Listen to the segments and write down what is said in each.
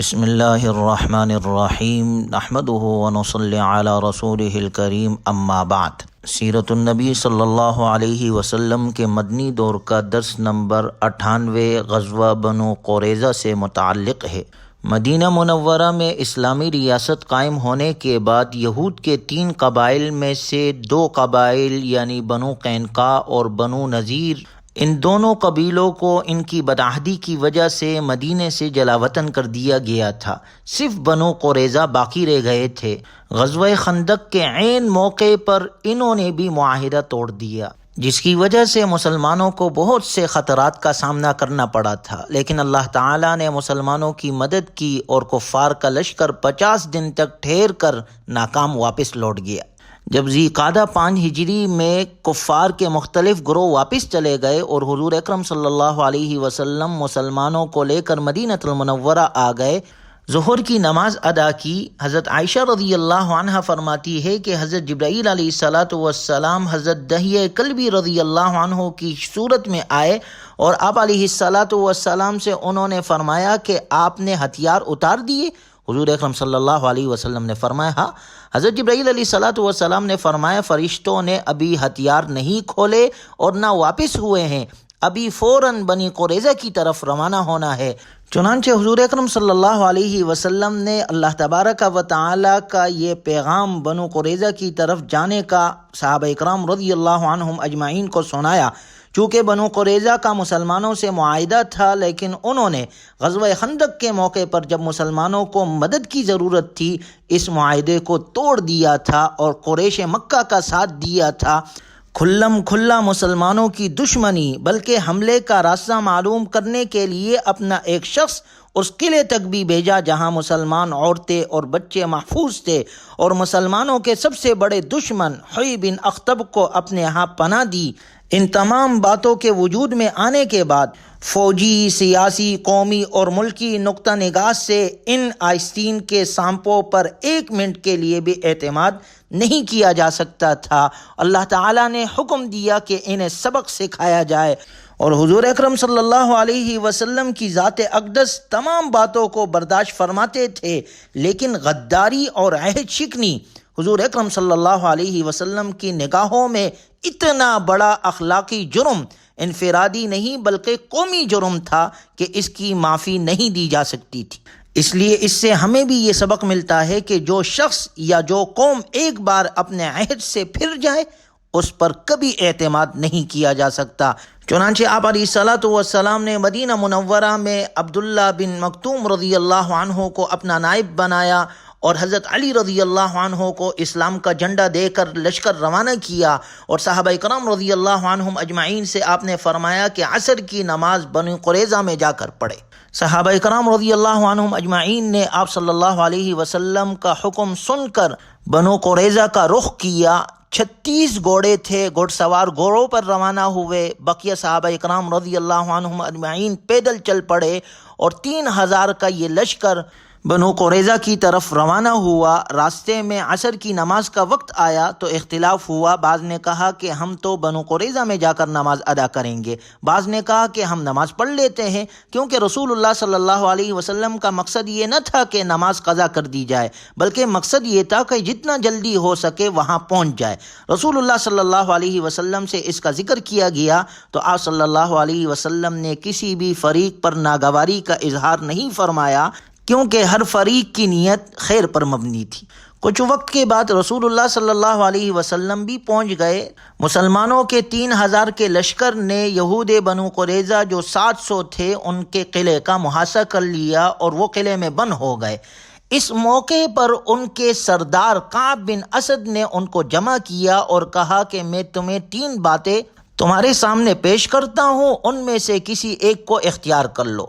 بسم اللہ الرحمن الرحیم نحمده ونصلی علی رسولہ الکریم اما بعد۔ سیرت النبی صلی اللہ علیہ وسلم کے مدنی دور کا درس نمبر 98 غزوہ بنو قریظہ سے متعلق ہے۔ مدینہ منورہ میں اسلامی ریاست قائم ہونے کے بعد یہود کے 3 قبائل میں سے 2 قبائل یعنی بنو قینقاع اور بنو نذیر، ان دونوں قبیلوں کو ان کی بدعہدی کی وجہ سے مدینے سے جلاوطن کر دیا گیا تھا۔ صرف بنو قریظہ باقی رہ گئے تھے۔ غزوہ خندق کے عین موقع پر انہوں نے بھی معاہدہ توڑ دیا، جس کی وجہ سے مسلمانوں کو بہت سے خطرات کا سامنا کرنا پڑا تھا، لیکن اللہ تعالیٰ نے مسلمانوں کی مدد کی اور کفار کا لشکر 50 دن تک ٹھہر کر ناکام واپس لوٹ گیا۔ جب ذی قعدہ 5 ہجری میں کفار کے مختلف گروہ واپس چلے گئے اور حضور اکرم صلی اللہ علیہ وسلم مسلمانوں کو لے کر مدینہ المنورہ آ گئے، ظہر کی نماز ادا کی۔ حضرت عائشہ رضی اللہ عنہ فرماتی ہے کہ حضرت جبرائیل علیہ السلام حضرت دحیہ کلبی رضی اللہ عنہ کی صورت میں آئے اور آپ علیہ السلام سے انہوں نے فرمایا کہ آپ نے ہتھیار اتار دیے؟ حضور اکرم صلی اللہ علیہ وسلم نے فرمایا ہاں۔ حضرت جبرائیل علیہ السلام نے فرمایا فرشتوں نے ابھی ہتھیار نہیں کھولے اور نہ واپس ہوئے ہیں، ابھی فوراً بنی قریظہ کی طرف روانہ ہونا ہے۔ چنانچہ حضور اکرم صلی اللہ علیہ وسلم نے اللہ تبارک و تعالی کا یہ پیغام بنو قریظہ کی طرف جانے کا صحابہ اکرام رضی اللہ عنہم اجمعین کو سنایا۔ چونکہ بنو قریظہ کا مسلمانوں سے معاہدہ تھا، لیکن انہوں نے غزوہ خندق کے موقع پر جب مسلمانوں کو مدد کی ضرورت تھی، اس معاہدے کو توڑ دیا تھا اور قریش مکہ کا ساتھ دیا تھا۔ کھلم کھلا مسلمانوں کی دشمنی بلکہ حملے کا راستہ معلوم کرنے کے لیے اپنا ایک شخص اس قلعے تک بھی بھیجا جہاں مسلمان عورتیں اور بچے محفوظ تھے، اور مسلمانوں کے سب سے بڑے دشمن حوی بن اخطب کو اپنے ہاں پناہ دی۔ ان تمام باتوں کے وجود میں آنے کے بعد فوجی، سیاسی، قومی اور ملکی نقطہ نگاہ سے ان آستین کے سانپوں پر 1 منٹ کے لیے بھی اعتماد نہیں کیا جا سکتا تھا۔ اللہ تعالیٰ نے حکم دیا کہ انہیں سبق سکھایا جائے، اور حضور اکرم صلی اللہ علیہ وسلم کی ذات اقدس تمام باتوں کو برداشت فرماتے تھے، لیکن غداری اور عہد شکنی حضور اکرم صلی اللہ علیہ وسلم کی نگاہوں میں اتنا بڑا اخلاقی جرم انفرادی نہیں بلکہ قومی جرم تھا کہ اس کی معافی نہیں دی جا سکتی تھی۔ اس لیے اس سے ہمیں بھی یہ سبق ملتا ہے کہ جو شخص یا جو قوم ایک بار اپنے عہد سے پھر جائے، اس پر کبھی اعتماد نہیں کیا جا سکتا۔ چنانچہ آپ علیہ السلام نے مدینہ منورہ میں عبداللہ بن مکتوم رضی اللہ عنہ کو اپنا نائب بنایا اور حضرت علی رضی اللہ عنہ کو اسلام کا جھنڈا دے کر لشکر روانہ کیا، اور صحابہ کرام رضی اللہ عنہم اجمعین سے آپ نے فرمایا کہ عصر کی نماز بنو قریظہ میں جا کر پڑھے۔ صحابہ کرام رضی اللہ عنہم اجمعین نے آپ صلی اللہ علیہ وسلم کا حکم سن کر بنو قریظہ کا رخ کیا۔ 36 گھوڑے تھے، گھڑ سوار گھوڑوں پر روانہ ہوئے۔ بقیہ صحابہ اکرام رضی اللہ عنہم اجمعین پیدل چل پڑے، اور 3000 کا یہ لشکر بنو قریظہ کی طرف روانہ ہوا۔ راستے میں عصر کی نماز کا وقت آیا تو اختلاف ہوا۔ بعض نے کہا کہ ہم تو بنو قریظہ میں جا کر نماز ادا کریں گے، بعض نے کہا کہ ہم نماز پڑھ لیتے ہیں، کیونکہ رسول اللہ صلی اللہ علیہ وسلم کا مقصد یہ نہ تھا کہ نماز قضا کر دی جائے، بلکہ مقصد یہ تھا کہ جتنا جلدی ہو سکے وہاں پہنچ جائے۔ رسول اللہ صلی اللہ علیہ وسلم سے اس کا ذکر کیا گیا تو آپ صلی اللہ علیہ وسلم نے کسی بھی فریق پر ناگواری کا اظہار نہیں فرمایا، کیونکہ ہر فریق کی نیت خیر پر مبنی تھی۔ کچھ وقت کے بعد رسول اللہ صلی اللہ علیہ وسلم بھی پہنچ گئے۔ مسلمانوں کے 3000 کے لشکر نے یہود بنو قریظہ جو 700 تھے ان کے قلعے کا محاصرہ کر لیا اور وہ قلعے میں بند ہو گئے۔ اس موقع پر ان کے سردار کعب بن اسد نے ان کو جمع کیا اور کہا کہ میں تمہیں 3 باتیں تمہارے سامنے پیش کرتا ہوں، ان میں سے کسی ایک کو اختیار کر لو۔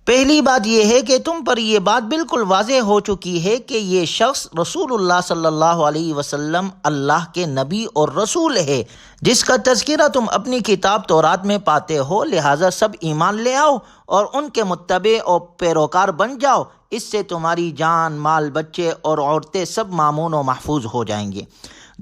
پہلی بات یہ ہے کہ تم پر یہ بات بالکل واضح ہو چکی ہے کہ یہ شخص رسول اللہ صلی اللہ علیہ وسلم اللہ کے نبی اور رسول ہے، جس کا تذکرہ تم اپنی کتاب تورات میں پاتے ہو، لہٰذا سب ایمان لے آؤ اور ان کے متبع اور پیروکار بن جاؤ، اس سے تمہاری جان، مال، بچے اور عورتیں سب مامون و محفوظ ہو جائیں گے۔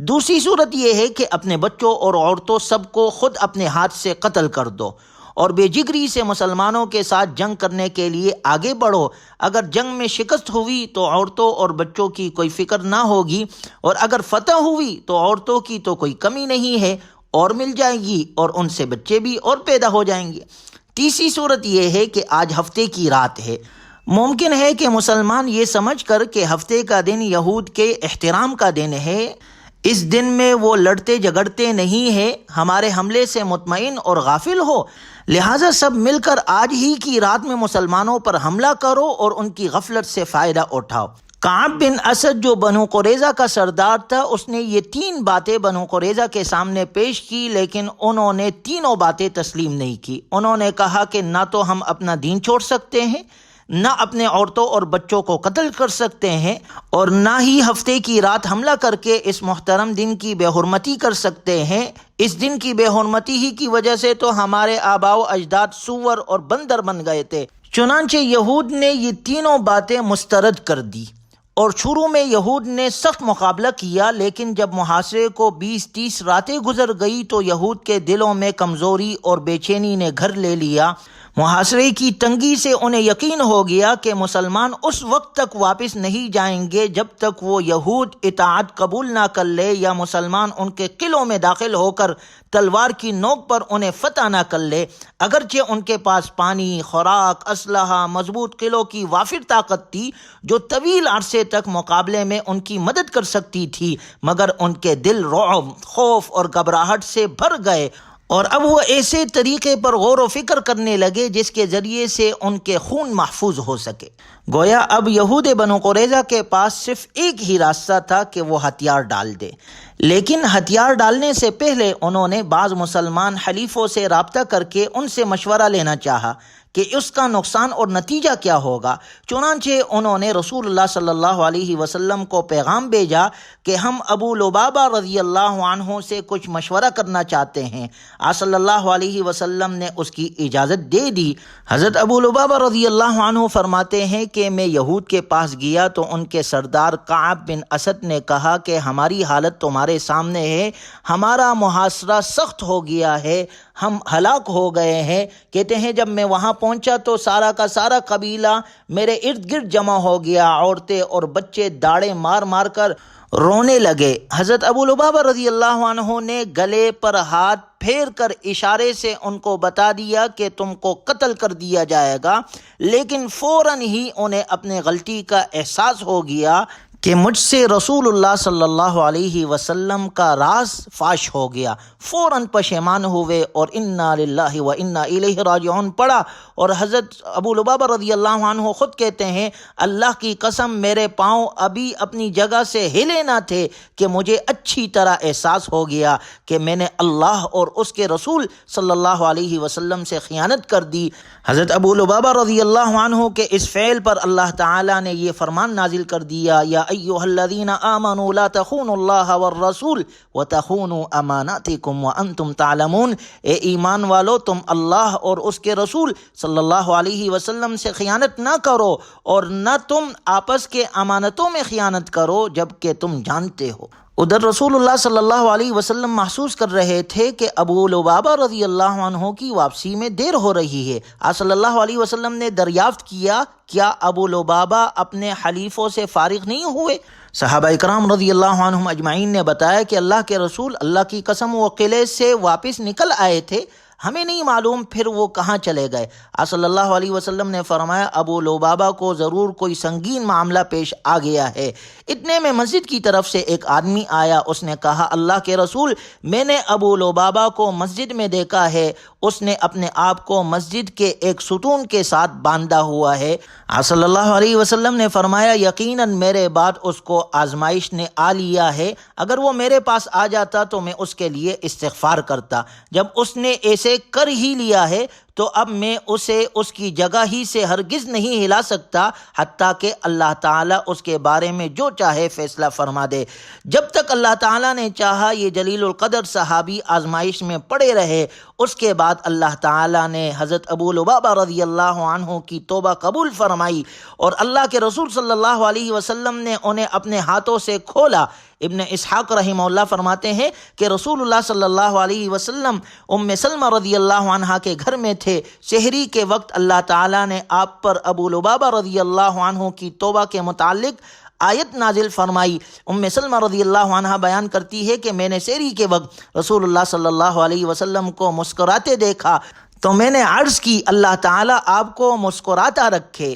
دوسری صورت یہ ہے کہ اپنے بچوں اور عورتوں سب کو خود اپنے ہاتھ سے قتل کر دو، اور بے جگری سے مسلمانوں کے ساتھ جنگ کرنے کے لیے آگے بڑھو۔ اگر جنگ میں شکست ہوئی تو عورتوں اور بچوں کی کوئی فکر نہ ہوگی، اور اگر فتح ہوئی تو عورتوں کی تو کوئی کمی نہیں ہے، اور مل جائے گی، اور ان سے بچے بھی اور پیدا ہو جائیں گے۔ تیسری صورت یہ ہے کہ آج ہفتے کی رات ہے۔ ممکن ہے کہ مسلمان یہ سمجھ کر کہ ہفتے کا دن یہود کے احترام کا دن ہے، اس دن میں وہ لڑتے جھگڑتے نہیں ہیں، ہمارے حملے سے مطمئن اور غافل ہو، لہٰذا سب مل کر آج ہی کی رات میں مسلمانوں پر حملہ کرو اور ان کی غفلت سے فائدہ اٹھاؤ۔ کعب بن اسد جو بنو قریظہ کا سردار تھا، اس نے یہ 3 باتیں بنو قریظہ کے سامنے پیش کی، لیکن انہوں نے تینوں باتیں تسلیم نہیں کی۔ انہوں نے کہا کہ نہ تو ہم اپنا دین چھوڑ سکتے ہیں، نہ اپنے عورتوں اور بچوں کو قتل کر سکتے ہیں، اور نہ ہی ہفتے کی رات حملہ کر کے اس محترم دن کی بے حرمتی کر سکتے ہیں۔ اس دن کی بے حرمتی ہی کی وجہ سے تو ہمارے آباء و اجداد سور اور بندر بن گئے تھے۔ چنانچہ یہود نے یہ تینوں باتیں مسترد کر دی، اور شروع میں یہود نے سخت مقابلہ کیا، لیکن جب محاصرے کو 20-30 راتیں گزر گئی تو یہود کے دلوں میں کمزوری اور بے چینی نے گھر لے لیا۔ محاصرے کی تنگی سے انہیں یقین ہو گیا کہ مسلمان اس وقت تک واپس نہیں جائیں گے جب تک وہ یہود اطاعت قبول نہ کر لے، یا مسلمان ان کے قلعوں میں داخل ہو کر تلوار کی نوک پر انہیں فتح نہ کر لے۔ اگرچہ ان کے پاس پانی، خوراک، اسلحہ، مضبوط قلعوں کی وافر طاقت تھی جو طویل عرصے تک مقابلے میں ان کی مدد کر سکتی تھی، مگر ان کے دل رعب، خوف اور گھبراہٹ سے بھر گئے، اور اب وہ ایسے طریقے پر غور و فکر کرنے لگے جس کے ذریعے سے ان کے خون محفوظ ہو سکے۔ گویا اب یہود بنو قریظہ کے پاس صرف ایک ہی راستہ تھا کہ وہ ہتھیار ڈال دے، لیکن ہتھیار ڈالنے سے پہلے انہوں نے بعض مسلمان حلیفوں سے رابطہ کر کے ان سے مشورہ لینا چاہا کہ اس کا نقصان اور نتیجہ کیا ہوگا۔ چنانچہ انہوں نے رسول اللہ صلی اللہ علیہ وسلم کو پیغام بھیجا کہ ہم ابو لبابہ رضی اللہ عنہ سے کچھ مشورہ کرنا چاہتے ہیں۔ آپ صلی اللہ علیہ وسلم نے اس کی اجازت دے دی۔ حضرت ابو لبابہ رضی اللہ عنہ فرماتے ہیں کہ میں یہود کے پاس گیا تو ان کے سردار کعب بن اسد نے کہا کہ ہماری حالت تمہارے سامنے ہے، ہمارا محاصرہ سخت ہو گیا ہے، ہم ہلاک ہو گئے ہیں۔ کہتے ہیں جب میں وہاں پہنچا تو سارا کا سارا قبیلہ میرے ارد گرد جمع ہو گیا، عورتیں اور بچے داڑیں مار مار کر رونے لگے۔ حضرت ابو لبابہ رضی اللہ عنہ نے گلے پر ہاتھ پھیر کر اشارے سے ان کو بتا دیا کہ تم کو قتل کر دیا جائے گا، لیکن فوراً ہی انہیں اپنے غلطی کا احساس ہو گیا کہ مجھ سے رسول اللہ صلی اللہ علیہ وسلم کا راز فاش ہو گیا۔ فوراً پشیمان ہوئے اور انا للہ و انا الیہ راجعون پڑھا، اور حضرت ابو لبابہ رضی اللہ عنہ خود کہتے ہیں اللہ کی قسم میرے پاؤں ابھی اپنی جگہ سے ہلے نہ تھے کہ مجھے اچھی طرح احساس ہو گیا کہ میں نے اللہ اور اس کے رسول صلی اللہ علیہ وسلم سے خیانت کر دی۔ حضرت ابو لبابہ رضی اللہ عنہ کے اس فعل پر اللہ تعالیٰ نے یہ فرمان نازل کر دیا، یا ایھا الذین آمنوا لا تخونوا اللہ والرسول وتخونوا اماناتکم وانتم تعلمون، اے ایمان والو تم اللہ اور اس کے رسول صلی اللہ علیہ وسلم سے خیانت نہ کرو، اور نہ تم آپس کے امانتوں میں خیانت کرو جبکہ تم جانتے ہو۔ ادھر رسول اللہ صلی اللہ علیہ وسلم محسوس کر رہے تھے کہ ابو لبابہ رضی اللہ عنہ کی واپسی میں دیر ہو رہی ہے۔ آپ صلی اللہ علیہ وسلم نے دریافت کیا کیا ابو لبابہ اپنے حلیفوں سے فارغ نہیں ہوئے؟ صحابہ اکرام رضی اللہ عنہم اجمعین نے بتایا کہ اللہ کے رسول اللہ کی قسم وہ قلعے سے واپس نکل آئے تھے، ہمیں نہیں معلوم پھر وہ کہاں چلے گئے۔ آپ صلی اللہ علیہ وسلم نے فرمایا ابو لبابہ کو ضرور کوئی سنگین معاملہ پیش آ گیا ہے۔ اتنے میں مسجد کی طرف سے ایک آدمی آیا، اس نے کہا اللہ کے رسول میں نے ابو لبابہ کو مسجد میں دیکھا ہے، اس نے اپنے آپ کو مسجد کے ایک ستون کے ساتھ باندھا ہوا ہے۔ آپ صلی اللہ علیہ وسلم نے فرمایا یقیناً میرے بعد اس کو آزمائش نے آ لیا ہے، اگر وہ میرے پاس آ جاتا تو میں اس کے لیے استغفار کرتا، جب اس نے ایسے کر ہی لیا ہے تو اب میں اسے اس کی جگہ ہی سے ہرگز نہیں ہلا سکتا حتیٰ کہ اللہ تعالیٰ اس کے بارے میں جو چاہے فیصلہ فرما دے۔ جب تک اللہ تعالیٰ نے چاہا یہ جلیل القدر صحابی آزمائش میں پڑے رہے، اس کے بعد اللہ تعالیٰ نے حضرت ابو لبابہ رضی اللہ عنہ کی توبہ قبول فرمائی، اور اللہ کے رسول صلی اللہ علیہ وسلم نے انہیں اپنے ہاتھوں سے کھولا۔ ابن اسحاق رحمہ اللہ فرماتے ہیں کہ رسول اللہ صلی اللہ علیہ وسلم ام سلمہ رضی اللہ عنہا کے گھر میں تھے، سحری کے وقت اللہ تعالیٰ نے آپ پر ابو لبابہ رضی اللہ عنہ کی توبہ کے متعلق آیت نازل فرمائی۔ ام سلمہ رضی اللہ عنہ بیان کرتی ہے کہ میں نے سحری کے وقت رسول اللہ صلی اللہ علیہ وسلم کو مسکراتے دیکھا تو میں نے عرض کی اللہ تعالیٰ آپ کو مسکراتا رکھے،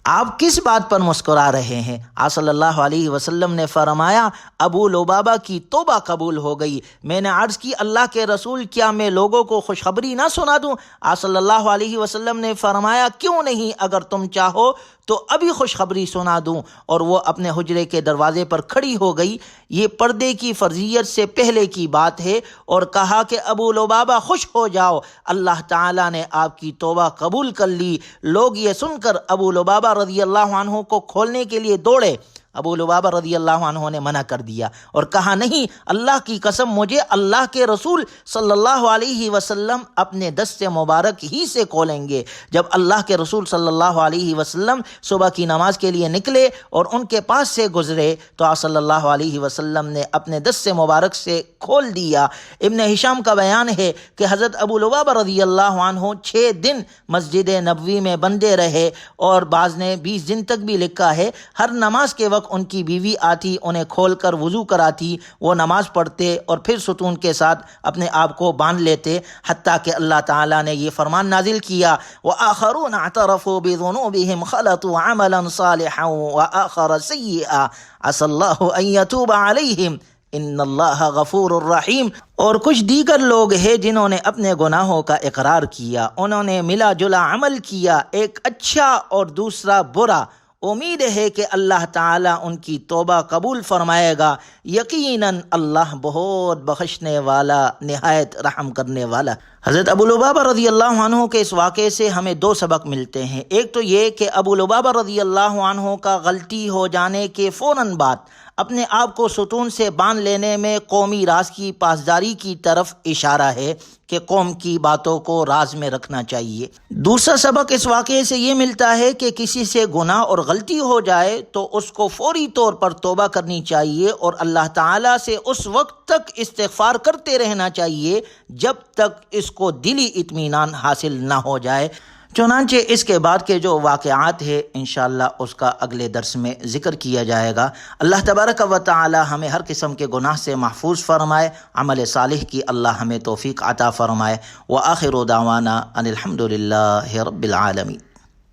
آپ کس بات پر مسکرا رہے ہیں؟ آپ صلی اللہ علیہ وسلم نے فرمایا ابو لبابہ کی توبہ قبول ہو گئی۔ میں نے عرض کی اللہ کے رسول کیا میں لوگوں کو خوشخبری نہ سنا دوں؟ آپ صلی اللہ علیہ وسلم نے فرمایا کیوں نہیں، اگر تم چاہو تو ابھی خوشخبری سنا دوں، اور وہ اپنے حجرے کے دروازے پر کھڑی ہو گئی۔ یہ پردے کی فرضیت سے پہلے کی بات ہے، اور کہا کہ ابو لبابہ خوش ہو جاؤ، اللہ تعالیٰ نے آپ کی توبہ قبول کر لی۔ لوگ یہ سن کر ابو لبابہ رضی اللہ عنہ کو کھولنے کے لیے دوڑے۔ ابو لبابہ رضی اللہ عنہ نے منع کر دیا اور کہا نہیں، اللہ کی قسم مجھے اللہ کے رسول صلی اللہ علیہ وسلم اپنے دست مبارک ہی سے کھولیں گے۔ جب اللہ کے رسول صلی اللہ علیہ وسلم صبح کی نماز کے لیے نکلے اور ان کے پاس سے گزرے تو آپ صلی اللہ علیہ وسلم نے اپنے دست مبارک سے کھول دیا۔ ابن ہشام کا بیان ہے کہ حضرت ابو لبابہ رضی اللہ عنہ 6 دن مسجد نبوی میں بندے رہے، اور بعض نے 20 دن تک بھی لکھا ہے۔ ہر نماز کے وقت ان کی بیوی آتی، انہیں کھول کر وضو کراتی، وہ نماز پڑھتے اور پھر ستون کے ساتھ اپنے آپ کو باندھ لیتے، حتیٰ کہ اللہ تعالیٰ نے یہ فرمان نازل کیا وَآخَرُونَ اعْتَرَفُوا بِذُنُوبِهِمْ خَلَطُوا عَمَلًا صَالِحًا وَآخَرَ سَيِّئًا عَسَى اللَّهُ أَن يَتُوبَ عَلَيْهِمْ ان اللہ غفور الرحیم۔ اور کچھ دیگر لوگ ہیں جنہوں نے اپنے گناہوں کا اقرار کیا، انہوں نے ملا جلا عمل کیا، ایک اچھا اور دوسرا برا۔ امید ہے کہ اللہ تعالیٰ ان کی توبہ قبول فرمائے گا، یقیناً اللہ بہت بخشنے والا، نہایت رحم کرنے والا۔ حضرت ابو لبابہ رضی اللہ عنہ کے اس واقعے سے ہمیں 2 سبق ملتے ہیں۔ ایک تو یہ کہ ابو لبابہ رضی اللہ عنہ کا غلطی ہو جانے کے فوراً بعد اپنے آپ کو ستون سے باندھ لینے میں قومی راز کی پاسداری کی طرف اشارہ ہے کہ قوم کی باتوں کو راز میں رکھنا چاہیے۔ دوسرا سبق اس واقعے سے یہ ملتا ہے کہ کسی سے گناہ اور غلطی ہو جائے تو اس کو فوری طور پر توبہ کرنی چاہیے اور اللہ تعالیٰ سے اس وقت تک استغفار کرتے رہنا چاہیے جب تک اس کو دلی اطمینان حاصل نہ ہو جائے۔ چنانچہ اس کے بعد کے جو واقعات ہیں انشاءاللہ اس کا اگلے درس میں ذکر کیا جائے گا۔ اللہ تبارک و تعالی ہمیں ہر قسم کے گناہ سے محفوظ فرمائے، عمل صالح کی اللہ ہمیں توفیق عطا فرمائے۔ وآخر دعوانا ان الحمد للہ رب العالمین۔